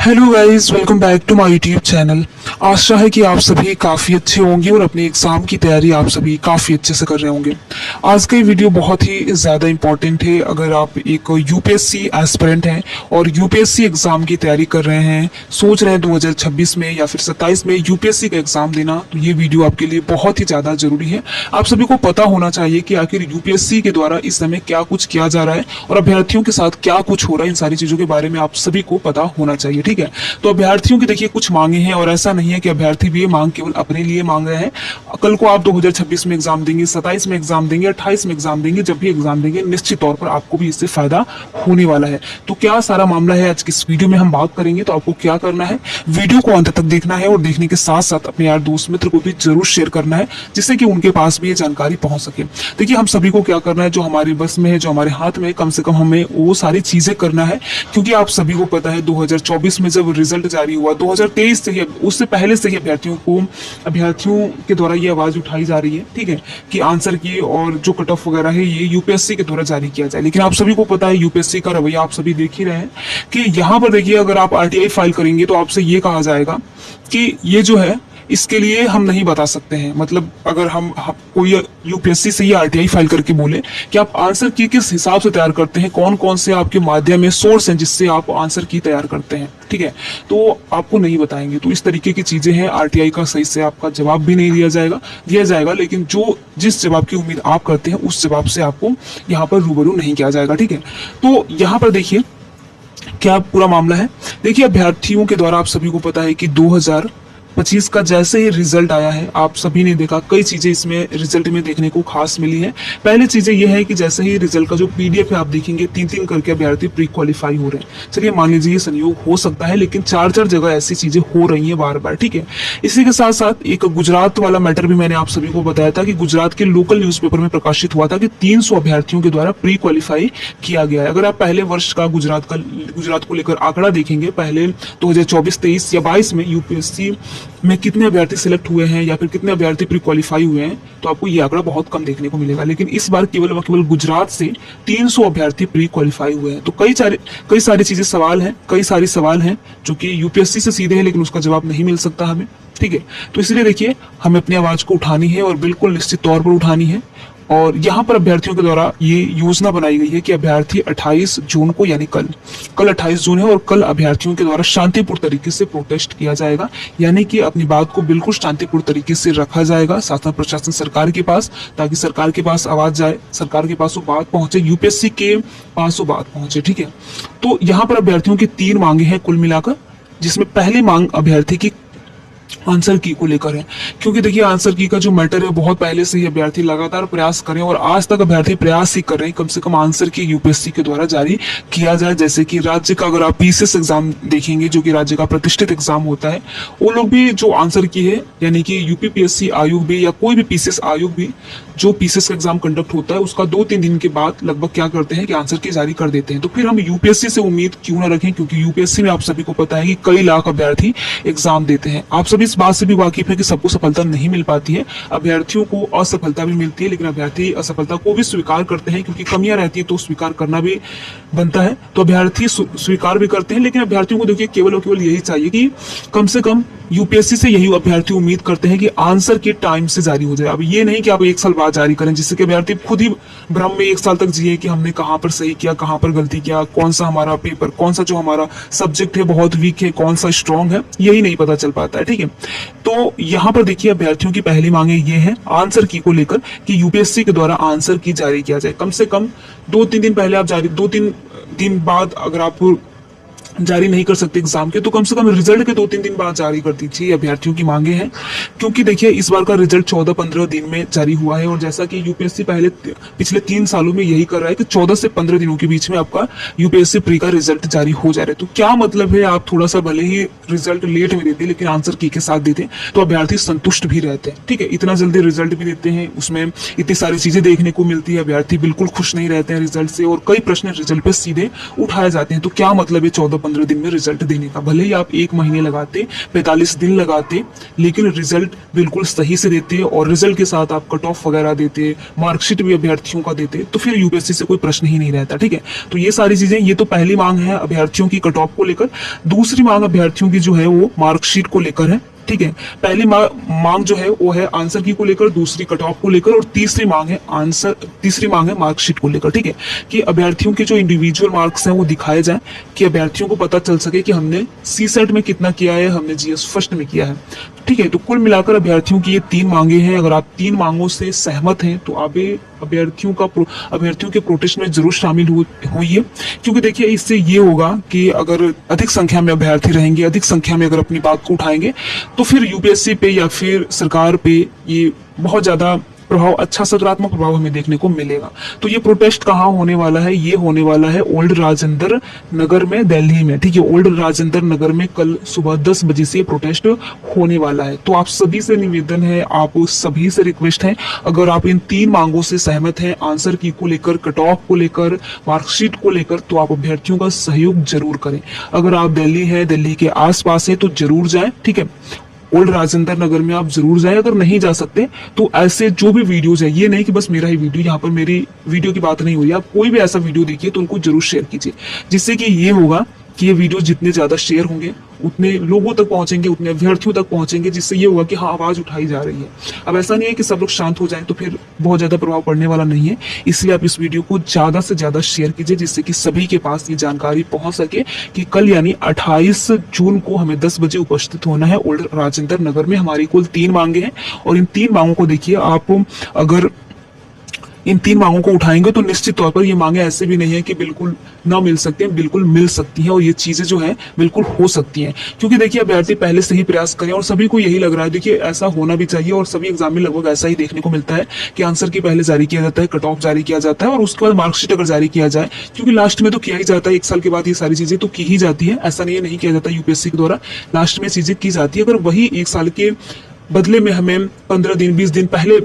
Hello guys, welcome back to my YouTube channel. आशा है कि आप सभी काफ़ी अच्छे होंगे और अपने एग्ज़ाम की तैयारी आप सभी काफ़ी अच्छे से कर रहे होंगे। आज का ये वीडियो बहुत ही ज़्यादा इम्पोर्टेंट है। अगर आप एक यूपीएससी एस्पिरेंट हैं और यूपीएससी एग्ज़ाम की तैयारी कर रहे हैं, सोच रहे हैं 2026 में या फिर 27 में यूपीएससी का एग्ज़ाम देना, तो ये वीडियो आपके लिए बहुत ही ज़्यादा ज़रूरी है। आप सभी को पता होना चाहिए कि आखिर यूपीएससी के द्वारा इस समय क्या कुछ किया जा रहा है और अभ्यर्थियों के साथ क्या कुछ हो रहा है। इन सारी चीज़ों के बारे में आप सभी को पता होना चाहिए। ठीक है, तो अभ्यर्थियों की देखिए कुछ मांगे हैं और ऐसा नहीं है कि अभ्यर्थी भी ये मांग केवल अपने लिए मांग रहे हैं। कल को आप 2026 में एग्जाम देंगे, 27 में एग्जाम देंगे, 28 में एग्जाम देंगे, जब भी एग्जाम देंगे निश्चित तौर पर आपको भी इससे फायदा होने वाला है। तो क्या सारा मामला है आज की इस वीडियो में हम बात करेंगे। तो आपको क्या करना है, वीडियो को अंत तक देखना है और देखने के साथ साथ अपने यार दोस्त मित्र को भी जरूर शेयर करना है, जिससे कि उनके पास भी ये जानकारी पहुंच सके। देखिए, हम सभी को क्या करना है, जो हमारी बस में है, जो हमारे हाथ में है, कम से कम हमें वो सारी चीजें करना है। क्योंकि आप सभी को पता है 2024 में जब रिजल्ट जारी हुआ, 2023 से ही, उससे पहले से ही अभ्यर्थियों के द्वारा ये आवाज उठाई जा रही है, ठीक है, कि आंसर की और जो कट ऑफ वगैरह है ये यूपीएससी के द्वारा जारी किया जाए। लेकिन आप सभी को पता है यूपीएससी का रवैया आप सभी देख ही रहे हैं कि यहाँ पर देखिए, अगर आप आरटीआई फाइल करेंगे तो आपसे ये कहा जाएगा कि ये जो है इसके लिए हम नहीं बता सकते हैं। मतलब अगर हम कोई यूपीएससी से ये आरटीआई फाइल करके बोले कि आप आंसर की किस हिसाब से तैयार करते हैं, कौन कौन से आपके माध्यम में सोर्स हैं जिससे आप आंसर की तैयार करते हैं, ठीक है, तो आपको नहीं बताएंगे। तो इस तरीके की चीजें हैं। आरटीआई का सही से आपका जवाब भी नहीं दिया जाएगा, लेकिन जो जिस जवाब की उम्मीद आप करते हैं उस जवाब से आपको यहाँ पर रूबरू नहीं किया जाएगा। ठीक है, तो यहाँ पर देखिए क्या पूरा मामला है। देखिए, अभ्यर्थियों के द्वारा आप सभी को पता है कि 2025 का जैसे ही रिजल्ट आया है, आप सभी ने देखा कई चीजें इसमें रिजल्ट में देखने को खास मिली है। पहली चीजें यह है कि जैसे ही रिजल्ट का जो पीडीएफ है आप देखेंगे, 3-3 करके अभ्यर्थी प्री क्वालिफाई हो रहे हैं। चलिए मान लीजिए ये संयोग हो सकता है, लेकिन 4-4 जगह ऐसी चीजें हो रही है बार बार। ठीक है, इसी के साथ साथ एक गुजरात वाला मैटर भी मैंने आप सभी को बताया था कि गुजरात के लोकल न्यूज़पेपर में प्रकाशित हुआ था कि 300 अभ्यर्थियों के द्वारा प्री क्वालिफाई किया गया है। अगर आप पहले वर्ष का गुजरात को लेकर आंकड़ा देखेंगे, पहले 2024, 23 या 22 में यूपीएससी में कितने अभ्यर्थी सिलेक्ट हुए हैं या फिर कितने अभ्यर्थी प्री क्वालिफाई हुए हैं, तो आपको ये आंकड़ा बहुत कम देखने को मिलेगा। लेकिन इस बार केवल गुजरात से 300 अभ्यर्थी प्री क्वालिफाई हुए हैं। तो कई सारी चीजें कई सारी सवाल हैं जो कि यूपीएससी से सीधे है, लेकिन उसका जवाब नहीं मिल सकता हमें। ठीक है, तो इसलिए देखिए हमें अपनी आवाज को उठानी है और बिल्कुल निश्चित तौर पर उठानी है। और यहाँ पर अभ्यर्थियों के द्वारा ये योजना बनाई गई है कि अभ्यर्थी 28 जून को, यानी कल 28 जून है, और कल अभ्यर्थियों के द्वारा शांतिपूर्ण तरीके से प्रोटेस्ट किया जाएगा। यानी कि अपनी बात को बिल्कुल शांतिपूर्ण तरीके से रखा जाएगा शासन प्रशासन सरकार के पास, ताकि सरकार के पास आवाज जाए, सरकार के पास वो बात पहुंचे, यूपीएससी के पास वो बात पहुंचे। ठीक है, तो यहाँ पर अभ्यर्थियों की 3 मांगे हैं कुल मिलाकर, जिसमें पहली मांग अभ्यर्थी की आंसर की को लेकर है। क्योंकि देखिए, आंसर की का जो मैटर है बहुत पहले से ही अभ्यर्थी लगातार प्रयास करें और आज तक अभ्यर्थी प्रयास ही कर रहे हैं कम से कम आंसर की यूपीएससी के द्वारा जारी किया जाए। जैसे कि राज्य का अगर आप पीसीएस एग्जाम देखेंगे, जो कि राज्य का प्रतिष्ठित एग्जाम होता है, वो लोग भी जो आंसर की है, यानी कि यूपीपीएससी आयोग भी या कोई भी पीसीएस आयोग भी जो पीसीएस का एग्जाम कंडक्ट होता है, उसका 2-3 दिन के बाद लगभग क्या करते हैं कि आंसर की जारी कर देते हैं। तो फिर हम यूपीएससी से उम्मीद क्यों ना रखें, क्योंकि यूपीएससी में आप सभी को पता है कि कई लाख अभ्यर्थी एग्जाम देते हैं। आप सभी इस बात से भी वाकिफ है कि सबको सफलता नहीं मिल पाती है, अभ्यर्थियों को असफलता भी मिलती है, लेकिन अभ्यर्थी असफलता को भी स्वीकार करते हैं, क्योंकि कमियां रहती है तो स्वीकार करना भी बनता है। तो अभ्यर्थी स्वीकार भी करते हैं, लेकिन अभ्यर्थियों को देखिए केवल और केवल यही चाहिए कि कम से कम यूपीएससी से यही अभ्यर्थी उम्मीद करते हैं कि आंसर की टाइम से जारी हो जाए। अब ये नहीं कि आप 1 साल बाद जारी करें, जिससे कि अभ्यर्थी खुद ही भ्रम में 1 साल तक जिए कि हमने कहाँ पर सही किया, कहाँ पर गलती किया, कौन सा हमारा पेपर, कौन सा जो हमारा सब्जेक्ट है बहुत वीक है, कौन सा स्ट्रॉन्ग है, यही नहीं पता चल पाता है। ठीक है, तो यहाँ पर देखिए अभ्यर्थियों की पहली मांगे ये है आंसर की को लेकर कि यूपीएससी के द्वारा आंसर की जारी किया जाए। कम से कम 2-3 दिन पहले आप जारी, 2-3 दिन बाद अगर आप जारी नहीं कर सकते एग्जाम के, तो कम से कम रिजल्ट के 2-3 दिन बाद जारी कर दीजिए। अभ्यर्थियों की मांगे हैं, क्योंकि देखिए इस बार का रिजल्ट 14-15 दिन में जारी हुआ है, और जैसा कि यूपीएससी पिछले 3 सालों में यही कर रहा है कि 14 से 15 दिनों के बीच में आपका यूपीएससी प्री का रिजल्ट जारी हो जा रहा है। तो क्या मतलब है, आप थोड़ा सा भले ही रिजल्ट लेट में देते लेकिन आंसर की के साथ देते तो अभ्यर्थी संतुष्ट भी रहते हैं। ठीक है, इतना जल्दी रिजल्ट भी देते हैं, उसमें इतनी सारी चीजें देखने को मिलती है, अभ्यर्थी बिल्कुल खुश नहीं रहते हैं रिजल्ट से, और कई प्रश्न रिजल्ट पे सीधे उठाए जाते हैं। तो क्या मतलब है 14 15 दिन में रिजल्ट देने का। भले ही आप 1 महीने लगाते, 45 दिन लगाते, लेकिन रिजल्ट बिल्कुल सही से देते और रिजल्ट के साथ आप कट ऑफ वगैरह देते, मार्कशीट भी अभ्यर्थियों का देते, तो फिर यूपीएससी से कोई प्रश्न ही नहीं रहता। ठीक है, तो ये सारी चीजें, ये तो पहली मांग है अभ्यर्थियों की कट ऑफ को लेकर। दूसरी मांग अभ्यर्थियों की जो है वो मार्कशीट को लेकर है। ठीक है, पहली मांग जो है वो है आंसर की को लेकर, दूसरी कट ऑफ को लेकर, और तीसरी मांग है मार्कशीट को लेकर। ठीक है, कि अभ्यर्थियों के जो इंडिविजुअल मार्क्स हैं वो दिखाए जाएं, कि अभ्यर्थियों को पता चल सके कि हमने सीसेट में कितना किया है, हमने जीएस फर्स्ट में किया है। ठीक है, तो कुल मिलाकर अभ्यर्थियों की ये 3 मांगे हैं। अगर आप 3 मांगों से सहमत हैं तो आप अभ्यर्थियों के प्रोटेस्ट में जरूर शामिल होइए, क्योंकि देखिए इससे ये होगा कि अगर अधिक संख्या में अभ्यर्थी रहेंगे, अधिक संख्या में अगर अपनी बात को उठाएंगे, तो फिर यूपीएससी पे या फिर सरकार पे ये बहुत ज्यादा प्रभाव, अच्छा सकारात्मक प्रभाव हमें देखने को मिलेगा। तो ये प्रोटेस्ट कहाँ होने वाला है? ये होने वाला है ओल्ड राजेंद्र नगर में, दिल्ली में। ठीक है, ओल्ड राजेंद्र नगर में कल सुबह 10 बजे से प्रोटेस्ट होने वाला है। तो आप सभी से निवेदन है, आप सभी से रिक्वेस्ट है, अगर आप इन 3 मांगों से सहमत हैं, आंसर की को लेकर, कट ऑफ को लेकर, मार्कशीट को लेकर, तो आप अभ्यर्थियों का सहयोग जरूर करें। अगर आप दिल्ली है, दिल्ली के आसपास है, तो जरूर जाएं। ठीक है, ओल्ड राजेंद्र नगर में आप जरूर जाएं। अगर नहीं जा सकते तो ऐसे जो भी वीडियोज है, ये नहीं कि बस मेरा ही वीडियो, यहाँ पर मेरी वीडियो की बात नहीं हो रही, आप कोई भी ऐसा वीडियो देखिए तो उनको जरूर शेयर कीजिए, जिससे कि ये होगा कि ये वीडियो जितने ज्यादा शेयर होंगे उतने लोगों तक पहुंचेंगे, उतने अभ्यर्थियों तक पहुंचेंगे, जिससे ये होगा कि हाँ, आवाज उठाई जा रही है। अब ऐसा नहीं है कि सब लोग शांत हो जाएं तो फिर बहुत ज्यादा प्रभाव पड़ने वाला नहीं है। इसलिए आप इस वीडियो को ज्यादा से ज्यादा शेयर कीजिए, जिससे कि सभी के पास ये जानकारी पहुंच सके कि कल यानी 28 जून को हमें 10 बजे उपस्थित होना है ओल्ड राजेंद्र नगर में। हमारी कुल 3 मांगे हैं और इन 3 मांगों को देखिए, आप अगर इन 3 मांगों को उठाएंगे तो निश्चित तौर पर ये मांगे ऐसे भी नहीं है कि बिल्कुल ना मिल सकते हैं, बिल्कुल मिल सकती हैं, और ये चीजें जो है बिल्कुल हो सकती हैं। क्योंकि देखिए अभ्यर्थी पहले से ही प्रयास करें और सभी को यही लग रहा है, देखिए ऐसा होना भी चाहिए, और सभी एग्जाम में लगभग ऐसा ही देखने को मिलता है कि आंसर की पहले जारी किया जाता है, कट ऑफ जारी किया जाता है, और उसके बाद मार्कशीट अगर जारी किया जाए, क्योंकि लास्ट में तो किया ही जाता है, 1 साल के बाद ये सारी चीजें तो की ही जाती है, ऐसा नहीं है नहीं किया जाता यूपीएससी के द्वारा, लास्ट में चीजें की जाती है। अगर वही 1 साल के बदले में हमें 15 दिन 20 दिन पहले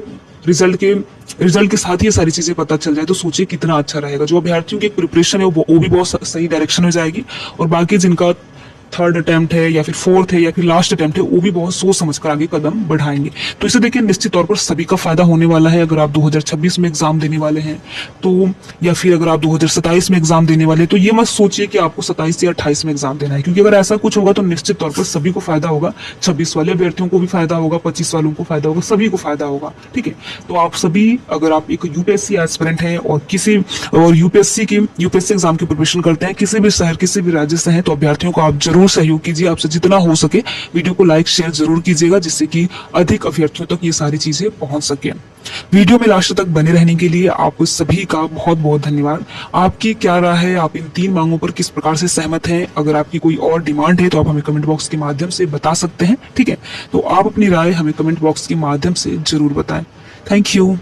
रिजल्ट के साथ ही ये सारी चीजें पता चल जाए, तो सोचिए कितना अच्छा रहेगा। जो अभ्यर्थियों की एक प्रिपरेशन है वो भी बहुत सही डायरेक्शन में जाएगी, और बाकी जिनका 3rd अटेम्प्ट है या फिर 4th है या फिर लास्ट अटेम्प्ट है, वो भी बहुत सोच समझ कर आगे कदम बढ़ाएंगे। तो इसे देखिए निश्चित तौर पर सभी का फायदा होने वाला है। अगर आप 2026 में एग्जाम देने वाले हैं तो, या फिर अगर आप 2027 में एग्जाम देने वाले हैं, तो ये मत सोचिए कि आपको 27 या 28 में एग्जाम देना है, क्योंकि अगर ऐसा कुछ होगा तो निश्चित तौर पर सभी को फायदा होगा। 26 वाले अभ्यर्थियों को भी फायदा होगा, 25 वालों को फायदा होगा, सभी को फायदा होगा। ठीक है, तो आप सभी, अगर आप एक यूपीएससी एस्पिरेंट हैं और यूपीएससी एग्जाम की प्रिपरेशन करते हैं, किसी भी शहर किसी भी राज्य से हैं, तो अभ्यर्थियों को आप जरूर सहयोग कीजिए। आपसे जितना हो सके वीडियो को लाइक शेयर जरूर कीजिएगा, जिससे कि अधिक अभ्यर्थियों तक ये सारी चीजें पहुंच सके। वीडियो में लास्ट तक बने रहने के लिए आप सभी का बहुत बहुत धन्यवाद। आपकी क्या राय है, आप इन 3 मांगों पर किस प्रकार से सहमत हैं? अगर आपकी कोई और डिमांड है तो आप हमें कमेंट बॉक्स के माध्यम से बता सकते हैं। ठीक है, तो आप अपनी राय हमें कमेंट बॉक्स के माध्यम से जरूर बताएं। Thank you.